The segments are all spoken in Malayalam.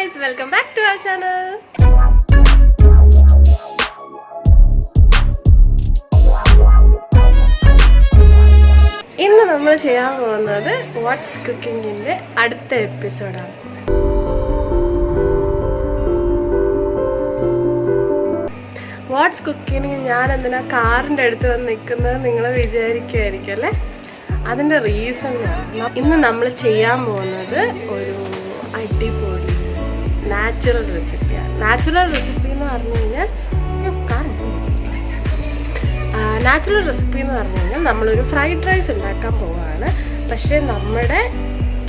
guys, welcome back to our channel. ഇന്ന് നമ്മൾ ചെയ്യാൻ പോകുന്നത് വാട്ട്സ് കുക്കിങ്ങിന്റെ അടുത്ത എപ്പിസോഡാണ്. വാട്ട്സ് കുക്കിംഗ് ഞാൻ എന്തിനാ കാറിൻ്റെ അടുത്ത് വന്ന് നിൽക്കുന്നത് നിങ്ങൾ വിചാരിക്കുമായിരിക്കും അല്ലേ? അതിൻ്റെ റീസൺ ഇന്ന് നമ്മൾ ചെയ്യാൻ പോകുന്നത് ഒരു അടിപൊളി നാച്ചുറൽ റെസിപ്പിയാണ്. നാച്ചുറൽ റെസിപ്പി എന്ന് പറഞ്ഞു കഴിഞ്ഞാൽ നമ്മളൊരു ഫ്രൈഡ് റൈസ് ഉണ്ടാക്കാൻ പോവുകയാണ്. പക്ഷേ നമ്മുടെ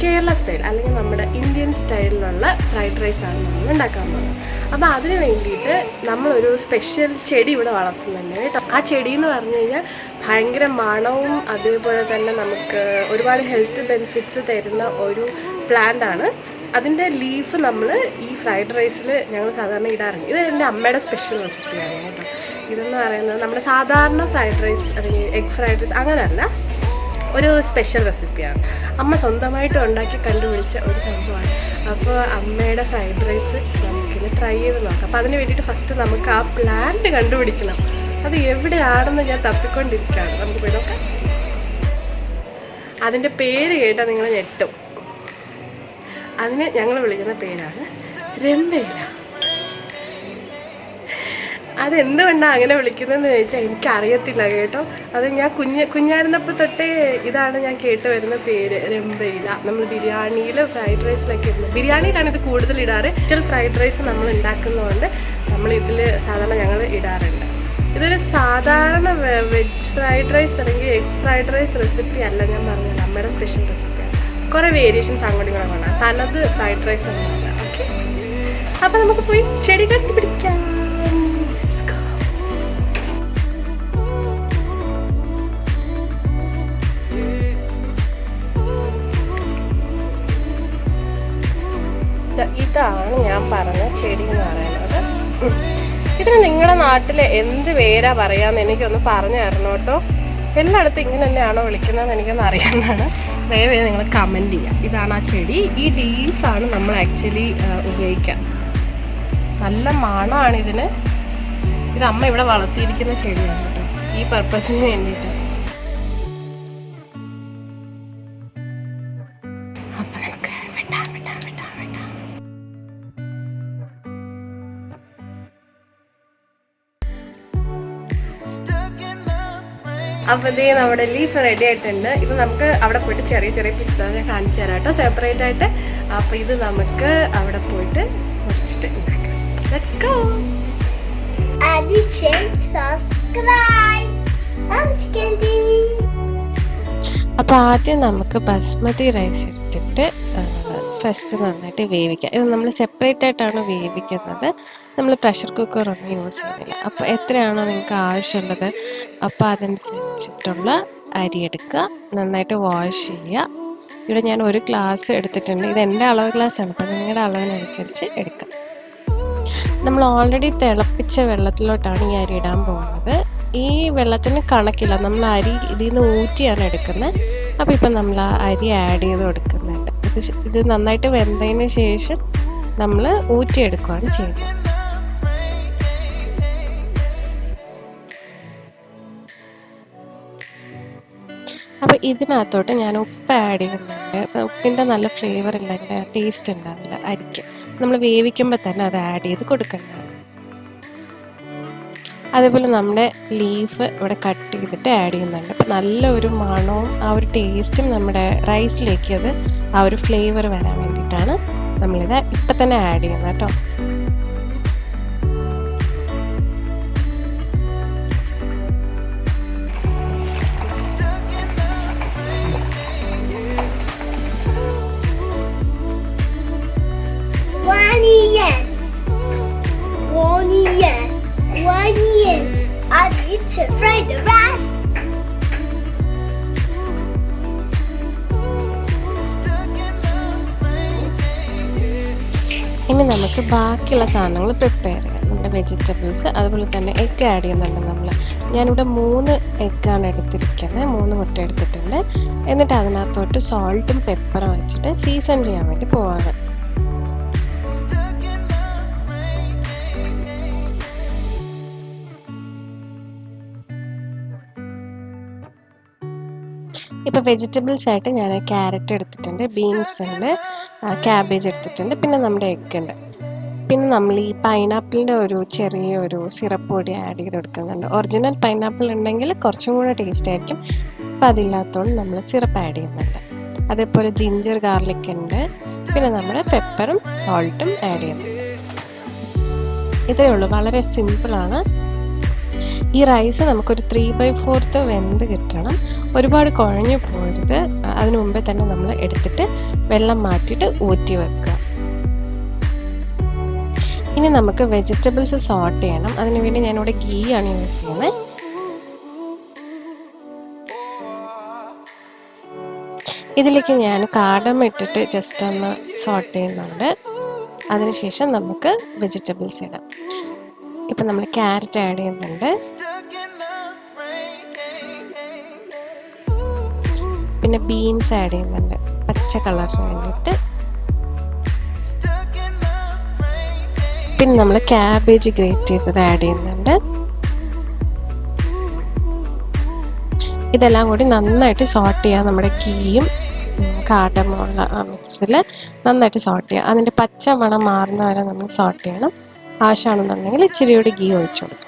കേരള സ്റ്റൈൽ അല്ലെങ്കിൽ നമ്മുടെ ഇന്ത്യൻ സ്റ്റൈലിലുള്ള ഫ്രൈഡ് റൈസാണ് നമ്മൾ ഉണ്ടാക്കാൻ പോകുന്നത്. അപ്പോൾ അതിന് വേണ്ടിയിട്ട് നമ്മളൊരു സ്പെഷ്യൽ ചെടി ഇവിടെ വളർത്തുന്നുണ്ട് കേട്ടോ. ആ ചെടി എന്ന് പറഞ്ഞു കഴിഞ്ഞാൽ ഭയങ്കര മണവും അതേപോലെ തന്നെ നമുക്ക് ഒരുപാട് ഹെൽത്ത് ബെനിഫിറ്റ്സ് തരുന്ന ഒരു പ്ലാന്റ് ആണ്. അതിൻ്റെ ലീഫ് നമ്മൾ ഈ ഫ്രൈഡ് റൈസിൽ ഞങ്ങൾ സാധാരണ ഇടാറുണ്ട്. ഇത് എൻ്റെ അമ്മയുടെ സ്പെഷ്യൽ റെസിപ്പിയാണ് കേട്ടോ. ഇതെന്ന് പറയുന്നത് നമ്മുടെ സാധാരണ ഫ്രൈഡ് റൈസ് അല്ലെങ്കിൽ എഗ് ഫ്രൈഡ് റൈസ് അങ്ങനെയല്ല, ഒരു സ്പെഷ്യൽ റെസിപ്പിയാണ്. അമ്മ സ്വന്തമായിട്ട് ഉണ്ടാക്കി കണ്ടുപിടിച്ച ഒരു സംഭവമാണ്. അപ്പോൾ അമ്മയുടെ ഫ്രൈഡ് റൈസ് നമുക്കിത് ട്രൈ ചെയ്ത് നോക്കാം. അപ്പോൾ അതിന് വേണ്ടിയിട്ട് ഫസ്റ്റ് നമുക്ക് ആ പ്ലാന്റ് കണ്ടുപിടിക്കണം. അത് എവിടെയാണെന്ന് ഞാൻ തപ്പിക്കൊണ്ടിരിക്കുകയാണ്. നമുക്ക് പോയി നോക്കാം. അതിൻ്റെ പേര് കേട്ടാൽ നിങ്ങൾ ഞെട്ടും. അതിന് ഞങ്ങൾ വിളിക്കുന്ന പേരാണ് രമ്പയില. അതെന്തുകൊണ്ടാണ് അങ്ങനെ വിളിക്കുന്നതെന്ന് ചോദിച്ചാൽ എനിക്കറിയത്തില്ല കേട്ടോ. അത് ഞാൻ കുഞ്ഞായിരുന്നപ്പോൾ തൊട്ടേ ഇതാണ് ഞാൻ കേട്ട് വരുന്ന പേര്, രമ്പയില. നമ്മൾ ബിരിയാണിയിൽ ഫ്രൈഡ് റൈസിലൊക്കെ ഇടുന്നത്, ബിരിയാണിയിലാണ് ഇത് കൂടുതൽ ഇടാറ്. ഫ്രൈഡ് റൈസ് നമ്മൾ ഉണ്ടാക്കുന്നതുകൊണ്ട് നമ്മളിതിൽ സാധാരണ ഞങ്ങൾ ഇടാറുണ്ട്. ഇതൊരു സാധാരണ വെജ് ഫ്രൈഡ് റൈസ് അല്ലെങ്കിൽ എഗ് ഫ്രൈഡ് റൈസ് റെസിപ്പി അല്ല. ഞാൻ പറഞ്ഞത് നമ്മുടെ സ്പെഷ്യൽ റെസിപ്പിയാണ്. കുറേ വേരിയേഷൻസ് അങ്ങോട്ടും കൂടെ വേണം. തനത് ഫ്രൈഡ് റൈസ് ഒന്നുമില്ല. ഓക്കെ, അപ്പോൾ നമുക്ക് പോയി ചെടി കണ്ടുപിടിക്കാം. ഇതാണ് ഞാൻ പറഞ്ഞ ചെടി എന്ന് പറയുന്നത്. ഇതിന് നിങ്ങളുടെ നാട്ടിൽ എന്ത് പേരാ പറയാന്ന് എനിക്കൊന്ന് പറഞ്ഞു തരണം കേട്ടോ. എല്ലായിടത്തും ഇങ്ങനെ തന്നെയാണോ വിളിക്കുന്നതെന്ന് എനിക്കൊന്ന് അറിയാനാണ്. ദയവായി നിങ്ങൾ കമൻറ്റ് ചെയ്യാം. ഇതാണ് ആ ചെടി. ഈ ലീഫാണ് നമ്മൾ ആക്ച്വലി ഉപയോഗിക്കുക. നല്ല മണമാണ് ഇതിന്. ഇത് അമ്മ ഇവിടെ വളർത്തിയിരിക്കുന്ന ചെടിയാണ് കേട്ടോ, ഈ പർപ്പസിന് വേണ്ടിയിട്ട്. അപ്പോൾ ഇതേ നമ്മുടെ ലീഫ് റെഡി ആയിട്ടുണ്ട്. ഇത് നമുക്ക് അവിടെ പോയിട്ട് ചെറിയ ചെറിയ പിക്സ് ഞാൻ കാണിച്ചു തരാം കേട്ടോ, സെപ്പറേറ്റ് ആയിട്ട്. അപ്പോൾ ഇത് നമുക്ക് അവിടെ പോയിട്ട് മുറിച്ചിട്ട് ഉണ്ടാക്കാം. Let's go. അപ്പോൾ ആദ്യം നമുക്ക് ബസ്മതി റൈസ് എടുത്തിട്ട് ഫസ്റ്റ് നന്നായിട്ട് വേവിക്കാം. ഇത് നമ്മൾ സെപ്പറേറ്റ് ആയിട്ടാണ് വേവിക്കുന്നത്. നമ്മൾ പ്രഷർ കുക്കറൊന്നും യൂസ് ചെയ്യുന്നില്ല. അപ്പോൾ എത്രയാണോ നിങ്ങൾക്ക് ആവശ്യമുള്ളത് അപ്പോൾ അതനുസരിച്ചിട്ടുള്ള അരി എടുക്കുക, നന്നായിട്ട് വാഷ് ചെയ്യുക. ഇവിടെ ഞാൻ ഒരു ഗ്ലാസ് എടുത്തിട്ടുണ്ട്. ഇത് എൻ്റെ അളവ് ഗ്ലാസ്സാണ്, അപ്പോൾ നിങ്ങളുടെ അളവിനനുസരിച്ച് എടുക്കാം. നമ്മൾ ഓൾറെഡി തിളപ്പിച്ച വെള്ളത്തിലോട്ടാണ് ഈ അരി ഇടാൻ പോകുന്നത്. ഈ വെള്ളത്തിന് കണക്കില്ല, നമ്മൾ അരി ഇതിൽ നിന്ന് ഊറ്റിയാണ് എടുക്കുന്നത്. അപ്പോൾ ഇപ്പം നമ്മൾ ആ അരി ആഡ് ചെയ്ത് കൊടുക്കുന്നുണ്ട്. ഇത് നന്നായിട്ട് വെന്തതിന് ശേഷം നമ്മൾ ഊറ്റിയെടുക്കുകയാണ് ചെയ്യുന്നത്. അപ്പോൾ ഇതിനകത്തോട്ട് ഞാൻ ഉപ്പ് ആഡ് ചെയ്യുന്നുണ്ട്. ഉപ്പിൻ്റെ നല്ല ഫ്ലേവർ ഇല്ലെങ്കിൽ ടേസ്റ്റ് ഉണ്ടാവില്ല അരിക്ക്. നമ്മൾ വേവിക്കുമ്പോൾ തന്നെ അത് ആഡ് ചെയ്ത് കൊടുക്കേണ്ടതാണ്. അതേപോലെ നമ്മുടെ ലീഫ് ഇവിടെ കട്ട് ചെയ്തിട്ട് ആഡ് ചെയ്യുന്നുണ്ട്. അപ്പോൾ നല്ലൊരു മണവും ആ ഒരു ടേസ്റ്റും നമ്മുടെ റൈസിലേക്ക് അത് ആ ഒരു ഫ്ലേവർ വരാൻ വേണ്ടിയിട്ടാണ് നമ്മളിത് ഇപ്പം തന്നെ ആഡ് ചെയ്യുന്നത് കേട്ടോ. ഇനി നമുക്ക് ബാക്കിയുള്ള സാധനങ്ങൾ പ്രിപ്പയർ ചെയ്യാം. നമ്മുടെ വെജിറ്റബിൾസ് അതുപോലെ തന്നെ എഗ്ഗ് ആഡ് ചെയ്യുന്നുണ്ട് നമ്മൾ. ഞാനിവിടെ 3 എഗ്ഗാണ് എടുത്തിരിക്കുന്നത്, 3 മുട്ട എടുത്തിട്ടുണ്ട്. എന്നിട്ട് അതിനകത്തോട്ട് സോൾട്ടും പെപ്പറും വെച്ചിട്ട് സീസൺ ചെയ്യാൻ വേണ്ടി പോവാണ്. ഇപ്പോൾ വെജിറ്റബിൾസ് ആയിട്ട് ഞാൻ ക്യാരറ്റ് എടുത്തിട്ടുണ്ട്, ബീൻസ് ഉണ്ട്, ക്യാബേജ് എടുത്തിട്ടുണ്ട്, പിന്നെ നമ്മുടെ എഗ്ഗ് ഉണ്ട്. പിന്നെ നമ്മൾ ഈ പൈനാപ്പിളിൻ്റെ ഒരു ചെറിയൊരു സിറപ്പ് പൊടി ആഡ് ചെയ്ത് കൊടുക്കുന്നുണ്ട്. ഒറിജിനൽ പൈനാപ്പിൾ ഉണ്ടെങ്കിൽ കുറച്ചും കൂടെ ടേസ്റ്റ് ആയിരിക്കും. അപ്പം അതില്ലാത്തതുകൊണ്ട് നമ്മൾ സിറപ്പ് ആഡ് ചെയ്യുന്നുണ്ട്. അതേപോലെ ജിഞ്ചർ ഗാർലിക് ഉണ്ട്, പിന്നെ നമ്മൾ പെപ്പറും സോൾട്ടും ആഡ് ചെയ്യുന്നുണ്ട്. ഇത്രയേ ഉള്ളൂ, വളരെ സിമ്പിളാണ്. ഈ റൈസ് നമുക്കൊരു 3/4 വെന്ത് കിട്ടണം, ഒരുപാട് കുഴഞ്ഞു പോകരുത്. അതിനു മുമ്പേ തന്നെ നമ്മൾ എടുത്തിട്ട് വെള്ളം മാറ്റിയിട്ട് ഊറ്റി വെക്കുക. ഇനി നമുക്ക് വെജിറ്റബിൾസ് സോട്ട് ചെയ്യണം. അതിനുവേണ്ടി ഞാനിവിടെ ഗീ ആണ് യൂസ് ചെയ്യുന്നത്. ഇതിലേക്ക് ഞാൻ കാടം ഇട്ടിട്ട് ജസ്റ്റ് ഒന്ന് സോട്ട് ചെയ്യുന്നുണ്ട്. അതിനുശേഷം നമുക്ക് വെജിറ്റബിൾസ് ഇടാം. ഇപ്പം നമ്മൾ ക്യാരറ്റ് ആഡ് ചെയ്യുന്നുണ്ട്, പിന്നെ ബീൻസ് ആഡ് ചെയ്യുന്നുണ്ട് പച്ച കളറിന് വേണ്ടിയിട്ട്. പിന്നെ നമ്മൾ ക്യാബേജ് ഗ്രേറ്റ് ചെയ്തത് ആഡ് ചെയ്യുന്നുണ്ട്. ഇതെല്ലാം കൂടി നന്നായിട്ട് സോട്ട് ചെയ്യുക. നമ്മുടെ ഗീയും കാടമുള്ള മിക്സിൽ നന്നായിട്ട് സോട്ട് ചെയ്യുക. അതിൻ്റെ പച്ച മണം മാറുന്ന വരെ നമ്മൾ സോട്ട് ചെയ്യണം. ആവശ്യമാണെന്നുണ്ടെങ്കിൽ ഇച്ചിരി കൂടി ഗീ ഒഴിച്ചു കൊടുക്കാം.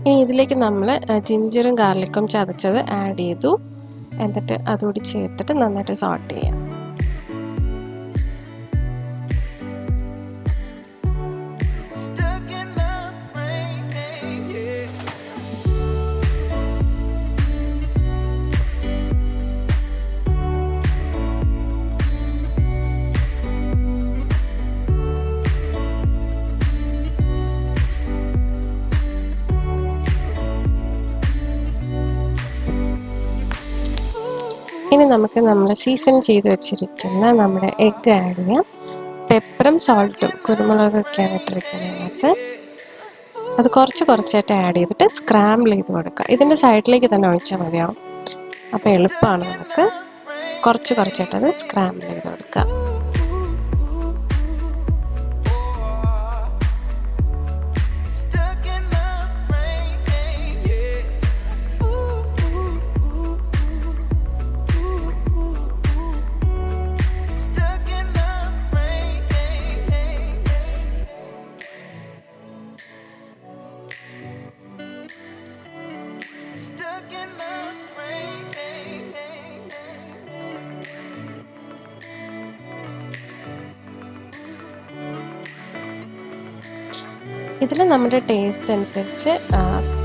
ഇനി ഇതിലേക്ക് നമ്മൾ ജിഞ്ചറും ഗാർലിക്കും ചതച്ചത് ആഡ് ചെയ്തു. എന്നിട്ട് അതുകൂടി ചേർത്തിട്ട് നന്നായിട്ട് സോട്ട് ചെയ്യാം. ഇനി നമുക്ക് നമ്മൾ സീസൺ ചെയ്ത് വെച്ചിരിക്കുന്ന നമ്മുടെ എഗ്ഗ് ആഡ് ചെയ്യാം. പെപ്പറും സോൾട്ടും കുരുമുളകൊക്കെയാണ് ഇട്ടിരിക്കുന്നത്. അത് കുറച്ചായിട്ട് ആഡ് ചെയ്തിട്ട് സ്ക്രാമ്പിൾ ചെയ്ത് കൊടുക്കുക. ഇതിൻ്റെ സൈഡിലേക്ക് തന്നെ ഒഴിച്ചാൽ മതിയാവും. അപ്പോൾ എളുപ്പമാണ്. നമുക്ക് കുറച്ചായിട്ട് അത് സ്ക്രാമ്പിൾ ചെയ്ത് കൊടുക്കുക. ഇതിൽ നമ്മുടെ ടേസ്റ്റ് അനുസരിച്ച്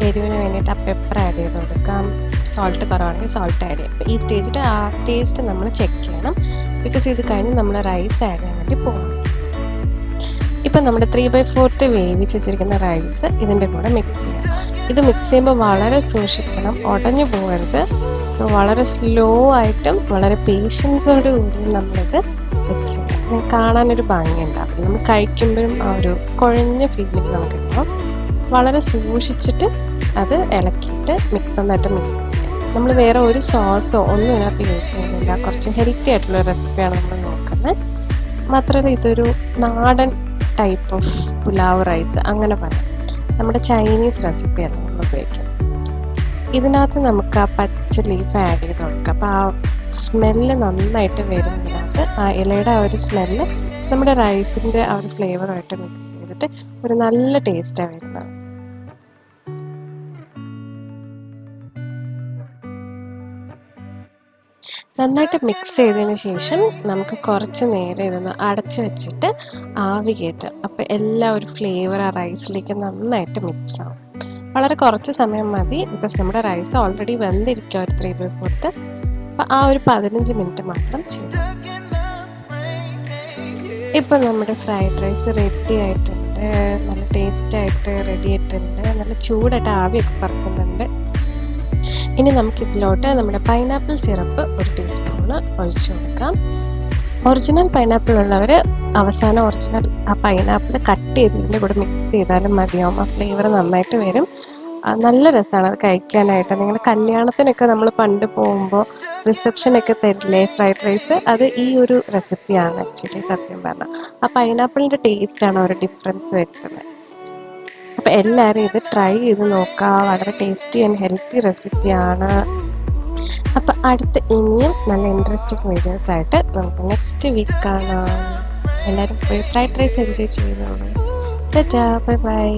എരിവിന് വേണ്ടിയിട്ട് ആ പെപ്പർ ആഡ് ചെയ്ത് കൊടുക്കാം. സോൾട്ട് കുറവാണെങ്കിൽ സോൾട്ട് ആഡ് ചെയ്യാം. അപ്പോൾ ഈ സ്റ്റേജിൽ ആ ടേസ്റ്റ് നമ്മൾ ചെക്ക് ചെയ്യണം. ബിക്കോസ് ഇത് കഴിഞ്ഞ് നമ്മൾ റൈസ് ആഡ് ചെയ്യാൻ വേണ്ടി പോകണം. ഇപ്പം നമ്മുടെ 3/4 വേവിച്ച് വെച്ചിരിക്കുന്ന റൈസ് ഇതിൻ്റെ കൂടെ മിക്സ് ചെയ്യാം. ഇത് മിക്സ് ചെയ്യുമ്പോൾ വളരെ സൂക്ഷിക്കണം, ഉടഞ്ഞു പോകരുത്. സോ വളരെ സ്ലോ ആയിട്ടും വളരെ പേഷ്യൻസോട് കൂടി നമ്മളിത് മിക്സ് ചെയ്യാം. കാണാനൊരു ഭംഗിയുണ്ടാകും. നമ്മൾ കഴിക്കുമ്പോഴും ആ ഒരു കുഴഞ്ഞ ഫീലിംഗ് നമുക്ക് ഉണ്ടാവും. വളരെ സൂക്ഷിച്ചിട്ട് അത് ഇളക്കിയിട്ട് നന്നായിട്ട് മിക്സ് ചെയ്യാം. നമ്മൾ വേറെ ഒരു സോസോ ഒന്നും ഇതിനകത്ത് യൂസ് ചെയ്യുന്നില്ല. കുറച്ച് ഹെൽത്തി ആയിട്ടുള്ള റെസിപ്പിയാണ് നമ്മൾ നോക്കുന്നത്. മാത്രമല്ല ഇതൊരു നാടൻ ടൈപ്പ് ഓഫ് പുലാവ് റൈസ് അങ്ങനെ പറയാം. നമ്മുടെ ചൈനീസ് റെസിപ്പിയാണ് നമ്മൾ ഉപയോഗിക്കുന്നത്. ഇതിനകത്ത് നമുക്ക് ആ പച്ച ലീഫ് ആഡ് ചെയ്ത് കൊടുക്കാം. അപ്പോൾ ആ സ്മെല്ല് നന്നായിട്ട് വരുന്നതിനകത്ത് ആ ഇലയുടെ ആ ഒരു സ്മെല്ല് നമ്മുടെ റൈസിൻ്റെ ആ ഒരു ഫ്ലേവറുമായിട്ട് മിക്സ് ചെയ്തിട്ട് ഒരു നല്ല ടേസ്റ്റാണ് വരുന്നത്. നന്നായിട്ട് മിക്സ് ചെയ്തതിന് ശേഷം നമുക്ക് കുറച്ച് നേരം ഇതൊന്ന് അടച്ചു വെച്ചിട്ട് ആവി കയറ്റാം. അപ്പോൾ എല്ലാ ഒരു ഫ്ലേവർ ആ റൈസിലേക്ക് നന്നായിട്ട് മിക്സ് ആവും. വളരെ കുറച്ച് സമയം മതി. ബിക്കോസ് നമ്മുടെ റൈസ് ഓൾറെഡി വെന്തിരിക്കുക ഒരു 3/4. അപ്പോൾ ആ ഒരു 15 മിനിറ്റ് മാത്രം ചെയ്തു. ഇപ്പം നമ്മുടെ ഫ്രൈഡ് റൈസ് റെഡി ആയിട്ടുണ്ട്. നല്ല ടേസ്റ്റായിട്ട് റെഡി ആയിട്ടുണ്ട്. നല്ല ചൂടായിട്ട് ആവിയൊക്കെ പറക്കുന്നുണ്ട്. ഇനി നമുക്കിതിലോട്ട് നമ്മുടെ പൈനാപ്പിൾ സിറപ്പ് ഒരു ടീസ്പൂണ് ഒഴിച്ചു കൊടുക്കാം. ഒറിജിനൽ പൈനാപ്പിൾ ഉള്ളവർ അവസാനം ഒറിജിനൽ ആ പൈനാപ്പിൾ കട്ട് ചെയ്ത് ഇതിൻ്റെ കൂടെ മിക്സ് ചെയ്താലും മതിയാവും. ആ ഫ്ലേവർ നന്നായിട്ട് വരും. നല്ല രസമാണ് അത് കഴിക്കാനായിട്ട്. നിങ്ങൾ കല്യാണത്തിനൊക്കെ നമ്മൾ പണ്ട് പോകുമ്പോൾ റിസപ്ഷനൊക്കെ തരില്ലേ ഫ്രൈഡ് റൈസ്, അത് ഈ ഒരു റെസിപ്പിയാണ് ആക്ച്വലി സത്യം പറഞ്ഞാൽ. ആ പൈനാപ്പിളിൻ്റെ ടേസ്റ്റാണ് ഒരു ഡിഫറൻസ് വരുത്തുന്നത്. അപ്പോൾ എല്ലാവരും ഇത് ട്രൈ ചെയ്ത് നോക്കുക. വളരെ ടേസ്റ്റി ആൻഡ് ഹെൽത്തി റെസിപ്പിയാണ്. അപ്പോൾ അടുത്ത ഇനിയും നല്ല ഇൻട്രസ്റ്റിംഗ് വീഡിയോസ് ആയിട്ട് നമുക്ക് നെക്സ്റ്റ് വീക്ക് കാണാം. എല്ലാവരും പോയി ഫ്രൈഡ് റൈസ് എൻജോയ് ചെയ്യുന്നതാണ്. Tata, bye bye.